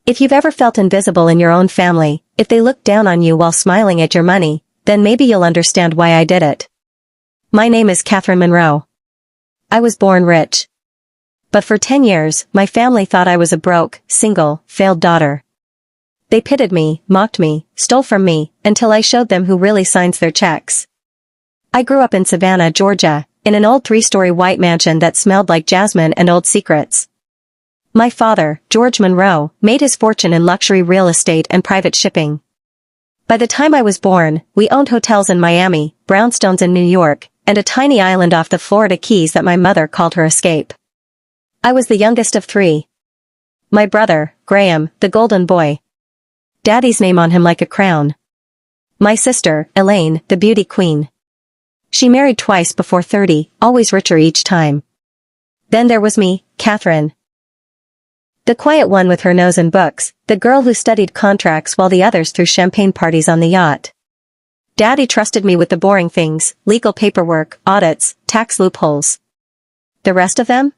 If you've ever felt invisible in your own family, if they looked down on you while smiling at your money, then maybe you'll understand why I did it. My name is Catherine Monroe. I was born rich. But for 10 years, my family thought I was a broke, single, failed daughter. They pitted me, mocked me, stole from me, until I showed them who really signs their checks. I grew up in Savannah, Georgia, in an old 3-story white mansion that smelled like jasmine and old secrets. My father, George Monroe, made his fortune in luxury real estate and private shipping. By the time I was born, we owned hotels in Miami, brownstones in New York, and a tiny island off the Florida Keys that my mother called her escape. I was the youngest of 3. My brother, Graham, the golden boy. Daddy's name on him like a crown. My sister, Elaine, the beauty queen. She married twice before 30, always richer each time. Then there was me, Catherine. The quiet one with her nose in books, the girl who studied contracts while the others threw champagne parties on the yacht. Daddy trusted me with the boring things, legal paperwork, audits, tax loopholes. The rest of them?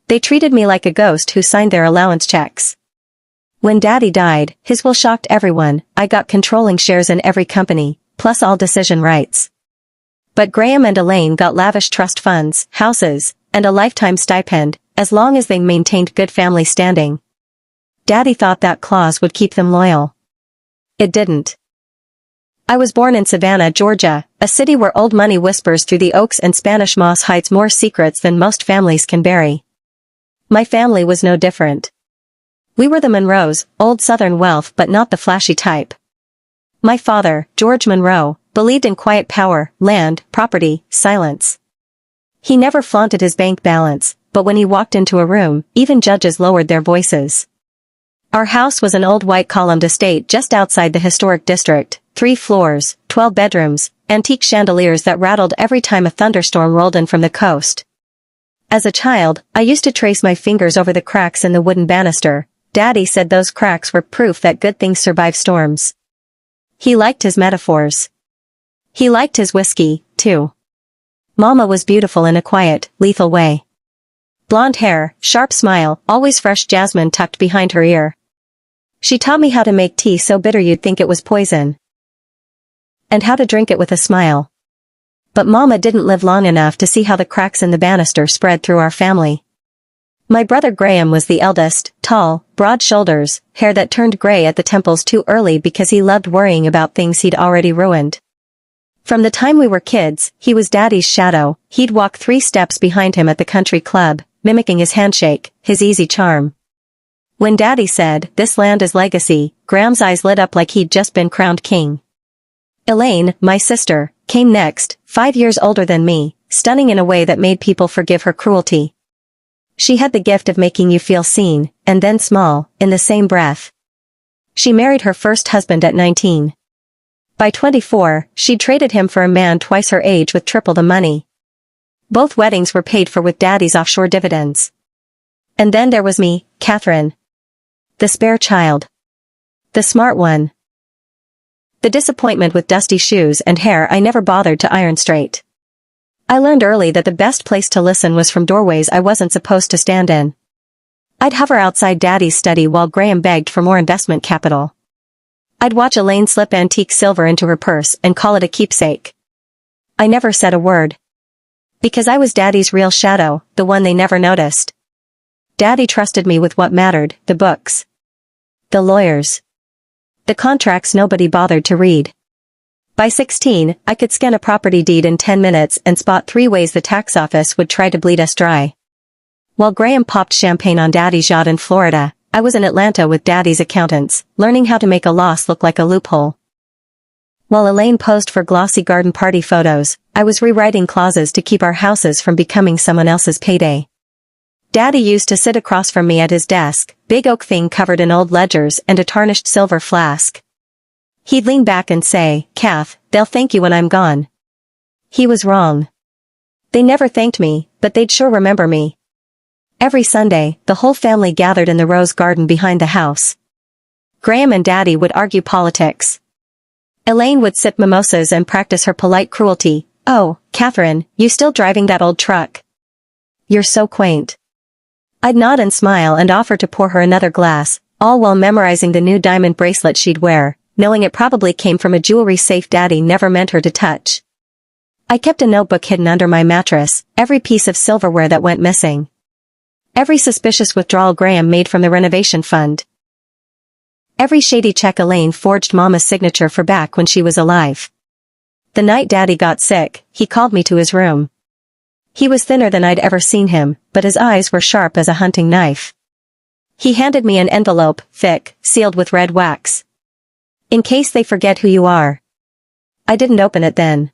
They treated me like a ghost who signed their allowance checks. When Daddy died, his will shocked everyone. I got controlling shares in every company, plus all decision rights. But Graham and Elaine got lavish trust funds, houses, and a lifetime stipend, as long as they maintained good family standing. Daddy thought that clause would keep them loyal. It didn't. I was born in Savannah, Georgia, a city where old money whispers through the oaks and Spanish moss hides more secrets than most families can bury. My family was no different. We were the Monroes, old Southern wealth but not the flashy type. My father, George Monroe, believed in quiet power, land, property, silence. He never flaunted his bank balance, but when he walked into a room, even judges lowered their voices. Our house was an old white-columned estate just outside the historic district, 3 floors, 12 bedrooms, antique chandeliers that rattled every time a thunderstorm rolled in from the coast. As a child, I used to trace my fingers over the cracks in the wooden banister. Daddy said those cracks were proof that good things survive storms. He liked his metaphors. He liked his whiskey, too. Mama was beautiful in a quiet, lethal way. Blonde hair, sharp smile, always fresh jasmine tucked behind her ear. She taught me how to make tea so bitter you'd think it was poison. And how to drink it with a smile. But Mama didn't live long enough to see how the cracks in the banister spread through our family. My brother Graham was the eldest, tall, broad shoulders, hair that turned gray at the temples too early because he loved worrying about things he'd already ruined. From the time we were kids, he was Daddy's shadow. He'd walk 3 steps behind him at the country club, mimicking his handshake, his easy charm. When Daddy said, "This land is legacy," Graham's eyes lit up like he'd just been crowned king. Elaine, my sister, came next, 5 years older than me, stunning in a way that made people forgive her cruelty. She had the gift of making you feel seen, and then small, in the same breath. She married her first husband at 19. By 24, she'd traded him for a man twice her age with triple the money. Both weddings were paid for with Daddy's offshore dividends. And then there was me, Catherine. The spare child. The smart one. The disappointment with dusty shoes and hair I never bothered to iron straight. I learned early that the best place to listen was from doorways I wasn't supposed to stand in. I'd hover outside Daddy's study while Graham begged for more investment capital. I'd watch Elaine slip antique silver into her purse and call it a keepsake. I never said a word. Because I was Daddy's real shadow, the one they never noticed. Daddy trusted me with what mattered, the books. The lawyers. The contracts nobody bothered to read. By 16, I could scan a property deed in 10 minutes and spot 3 ways the tax office would try to bleed us dry. While Graham popped champagne on Daddy's yacht in Florida, I was in Atlanta with Daddy's accountants, learning how to make a loss look like a loophole. While Elaine posed for glossy garden party photos, I was rewriting clauses to keep our houses from becoming someone else's payday. Daddy used to sit across from me at his desk, big oak thing covered in old ledgers and a tarnished silver flask. He'd lean back and say, "Kath, they'll thank you when I'm gone." He was wrong. They never thanked me, but they'd sure remember me. Every Sunday, the whole family gathered in the rose garden behind the house. Graham and Daddy would argue politics. Elaine would sip mimosas and practice her polite cruelty. "Oh, Catherine, you still driving that old truck? You're so quaint." I'd nod and smile and offer to pour her another glass, all while memorizing the new diamond bracelet she'd wear, knowing it probably came from a jewelry safe Daddy never meant her to touch. I kept a notebook hidden under my mattress, every piece of silverware that went missing. Every suspicious withdrawal Graham made from the renovation fund. Every shady check Elaine forged Mama's signature for back when she was alive. The night Daddy got sick, he called me to his room. He was thinner than I'd ever seen him, but his eyes were sharp as a hunting knife. He handed me an envelope, thick, sealed with red wax. In case they forget who you are. I didn't open it then.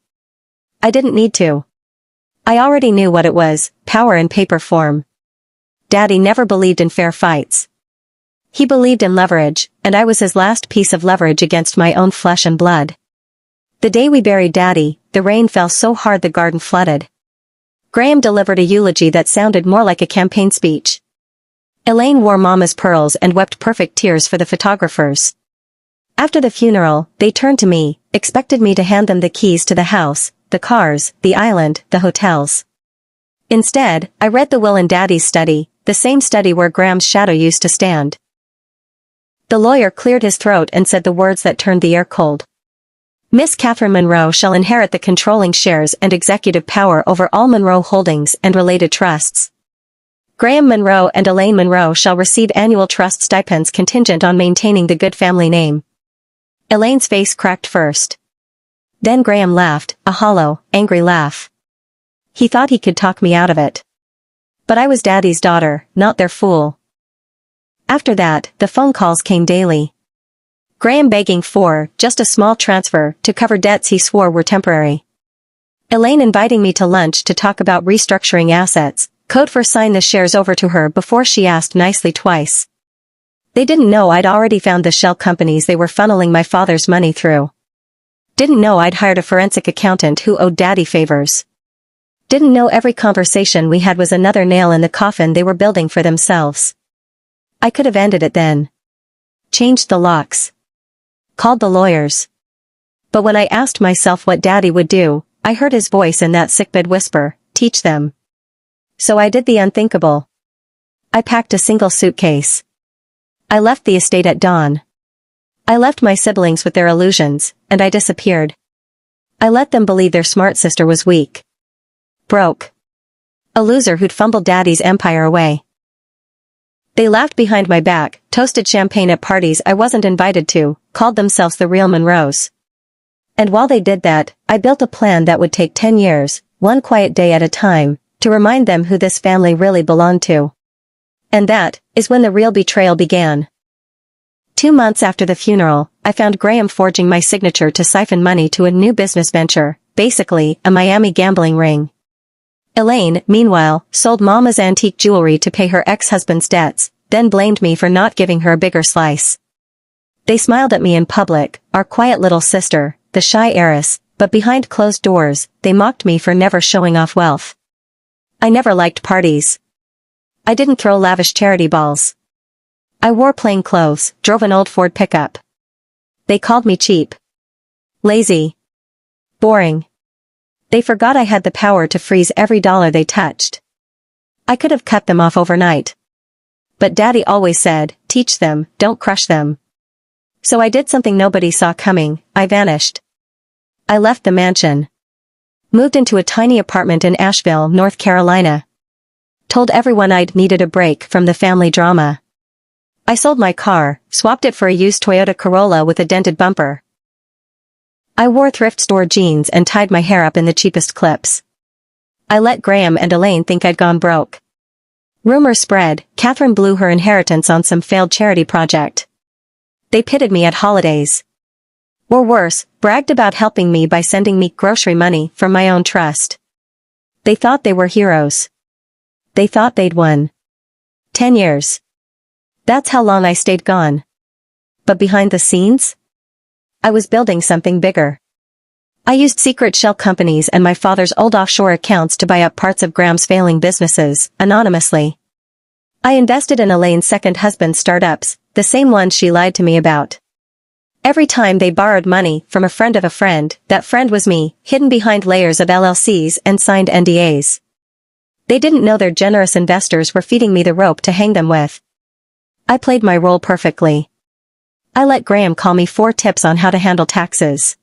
I didn't need to. I already knew what it was, power in paper form. Daddy never believed in fair fights. He believed in leverage, and I was his last piece of leverage against my own flesh and blood. The day we buried Daddy, the rain fell so hard the garden flooded. Graham delivered a eulogy that sounded more like a campaign speech. Elaine wore Mama's pearls and wept perfect tears for the photographers. After the funeral, they turned to me, expected me to hand them the keys to the house, the cars, the island, the hotels. Instead, I read the will in Daddy's study, the same study where Graham's shadow used to stand. The lawyer cleared his throat and said the words that turned the air cold. Miss Catherine Monroe shall inherit the controlling shares and executive power over all Monroe holdings and related trusts. Graham Monroe and Elaine Monroe shall receive annual trust stipends contingent on maintaining the good family name. Elaine's face cracked first. Then Graham laughed, a hollow, angry laugh. He thought he could talk me out of it. But I was Daddy's daughter, not their fool. After that, the phone calls came daily. Graham begging for just a small transfer to cover debts he swore were temporary. Elaine inviting me to lunch to talk about restructuring assets, code for sign the shares over to her before she asked nicely twice. They didn't know I'd already found the shell companies they were funneling my father's money through. Didn't know I'd hired a forensic accountant who owed Daddy favors. Didn't know every conversation we had was another nail in the coffin they were building for themselves. I could have ended it then. Changed the locks. Called the lawyers. But when I asked myself what Daddy would do, I heard his voice in that sickbed whisper, teach them. So I did the unthinkable. I packed a single suitcase. I left the estate at dawn. I left my siblings with their illusions, and I disappeared. I let them believe their smart sister was weak. Broke. A loser who'd fumbled Daddy's empire away. They laughed behind my back, toasted champagne at parties I wasn't invited to, called themselves the real Monroes. And while they did that, I built a plan that would take 10 years, one quiet day at a time, to remind them who this family really belonged to. And that is when the real betrayal began. 2 months after the funeral, I found Graham forging my signature to siphon money to a new business venture, basically, a Miami gambling ring. Elaine, meanwhile, sold Mama's antique jewelry to pay her ex-husband's debts, then blamed me for not giving her a bigger slice. They smiled at me in public, our quiet little sister, the shy heiress, but behind closed doors, they mocked me for never showing off wealth. I never liked parties. I didn't throw lavish charity balls. I wore plain clothes, drove an old Ford pickup. They called me cheap. Lazy. Boring. They forgot I had the power to freeze every dollar they touched. I could have cut them off overnight. But Daddy always said, teach them, don't crush them. So I did something nobody saw coming, I vanished. I left the mansion. Moved into a tiny apartment in Asheville, North Carolina. Told everyone I'd needed a break from the family drama. I sold my car, swapped it for a used Toyota Corolla with a dented bumper. I wore thrift store jeans and tied my hair up in the cheapest clips. I let Graham and Elaine think I'd gone broke. Rumors spread, Catherine blew her inheritance on some failed charity project. They pitted me at holidays. Or worse, bragged about helping me by sending me grocery money from my own trust. They thought they were heroes. They thought they'd won. 10 years. That's how long I stayed gone. But behind the scenes? I was building something bigger. I used secret shell companies and my father's old offshore accounts to buy up parts of Graham's failing businesses, anonymously. I invested in Elaine's second husband's startups, the same ones she lied to me about. Every time they borrowed money from a friend of a friend, that friend was me, hidden behind layers of LLCs and signed NDAs. They didn't know their generous investors were feeding me the rope to hang them with. I played my role perfectly. I let Graham call me 4 tips on how to handle taxes.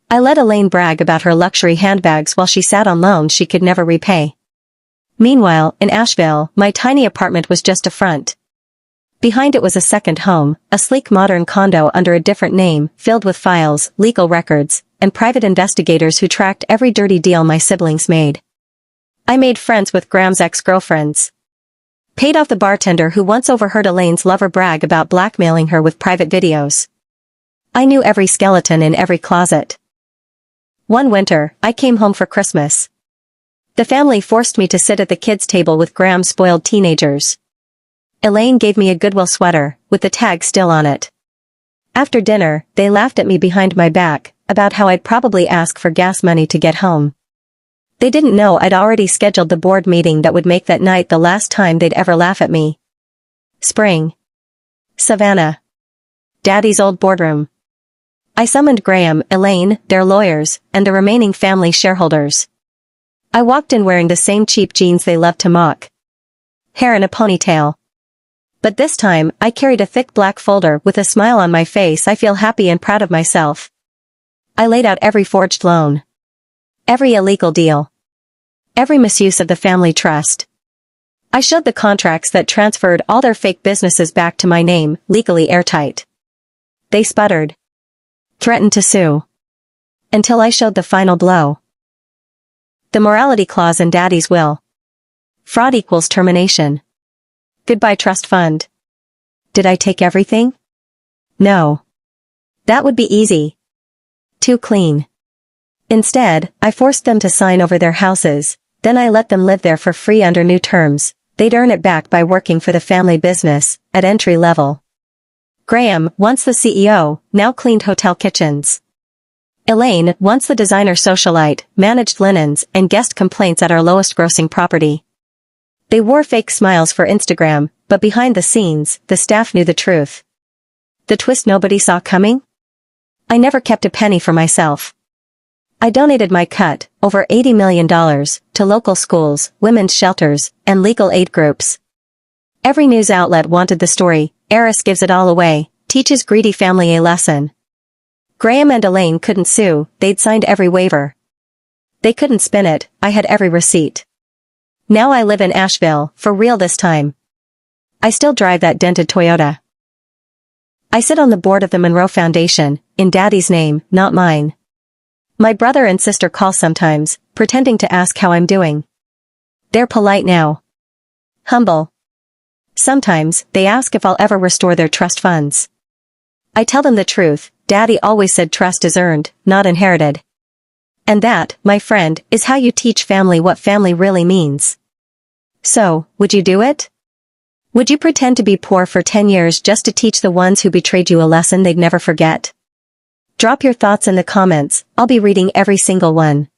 I let Elaine brag about her luxury handbags while she sat on loans she could never repay. Meanwhile, in Asheville, my tiny apartment was just a front. Behind it was a second home, a sleek modern condo under a different name, filled with files, legal records, and private investigators who tracked every dirty deal my siblings made. I made friends with Graham's ex-girlfriends. Paid off the bartender who once overheard Elaine's lover brag about blackmailing her with private videos. I knew every skeleton in every closet. One winter, I came home for Christmas. The family forced me to sit at the kids' table with Graham's spoiled teenagers. Elaine gave me a Goodwill sweater, with the tag still on it. After dinner, they laughed at me behind my back, about how I'd probably ask for gas money to get home. They didn't know I'd already scheduled the board meeting that would make that night the last time they'd ever laugh at me. Spring. Savannah. Daddy's old boardroom. I summoned Graham, Elaine, their lawyers, and the remaining family shareholders. I walked in wearing the same cheap jeans they loved to mock. Hair in a ponytail. But this time, I carried a thick black folder with a smile on my face. I feel happy and proud of myself. I laid out every forged loan. Every illegal deal. Every misuse of the family trust. I showed the contracts that transferred all their fake businesses back to my name, legally airtight. They sputtered. Threatened to sue. Until I showed the final blow. The morality clause in Daddy's will. Fraud equals termination. Goodbye trust fund. Did I take everything? No. That would be easy. Too clean. Instead, I forced them to sign over their houses, then I let them live there for free under new terms. They'd earn it back by working for the family business, at entry level. Graham, once the CEO, now cleaned hotel kitchens. Elaine, once the designer socialite, managed linens and guest complaints at our lowest grossing property. They wore fake smiles for Instagram, but behind the scenes, the staff knew the truth. The twist nobody saw coming? I never kept a penny for myself. I donated my cut, over $80 million, to local schools, women's shelters, and legal aid groups. Every news outlet wanted the story. Heiress gives it all away, teaches greedy family a lesson. Graham and Elaine couldn't sue, they'd signed every waiver. They couldn't spin it, I had every receipt. Now I live in Asheville, for real this time. I still drive that dented Toyota. I sit on the board of the Monroe Foundation, in Daddy's name, not mine. My brother and sister call sometimes, pretending to ask how I'm doing. They're polite now. Humble. Sometimes, they ask if I'll ever restore their trust funds. I tell them the truth, Daddy always said trust is earned, not inherited. And that, my friend, is how you teach family what family really means. So, would you do it? Would you pretend to be poor for 10 years just to teach the ones who betrayed you a lesson they'd never forget? Drop your thoughts in the comments, I'll be reading every single one.